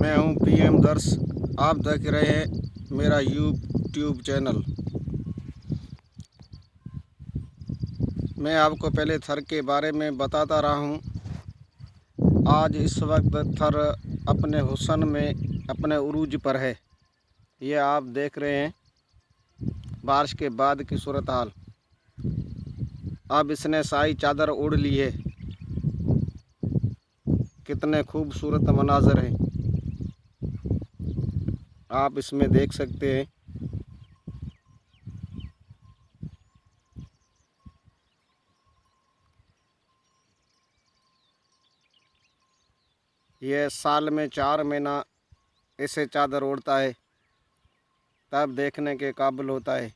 मैं हूं पीएम दर्श। आप देख रहे हैं मेरा यूट्यूब चैनल। मैं आपको पहले थर के बारे में बताता रहा हूं। आज इस वक्त थर अपने हुस्न में अपने उरूज पर है। ये आप देख रहे हैं बारिश के बाद की सूरत हाल। अब इसने शाही चादर ओढ़ ली है। कितने खूबसूरत मनाजर हैं आप इसमें देख सकते हैं। यह साल में 4 महीना ऐसे चादर ओढ़ता है, तब देखने के काबिल होता है।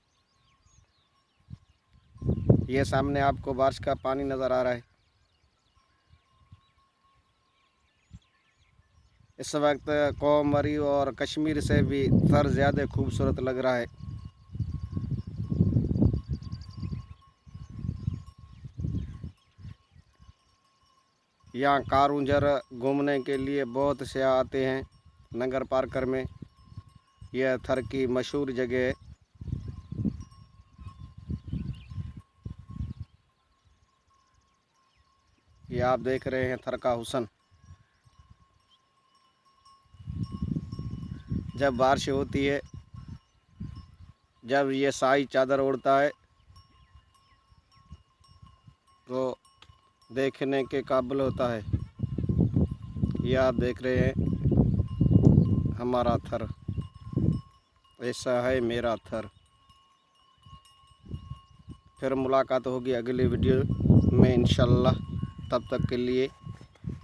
ये सामने आपको बारिश का पानी नज़र आ रहा है। इस वक्त कौमरी और कश्मीर से भी थर ज़्यादा खूबसूरत लग रहा है। यहाँ कारूंजर घूमने के लिए बहुत से आते हैं नगर पार्कर में। यह थर की मशहूर जगह है। ये आप देख रहे हैं थर का हुस्न। जब बारिश होती है, जब ये शाही चादर ओढ़ता है तो देखने के काबिल होता है। ये आप देख रहे हैं हमारा थर। ऐसा है मेरा थर। फिर मुलाकात होगी अगली वीडियो में इंशाल्लाह। तब तक के लिए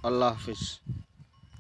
अल्लाह हाफिज़।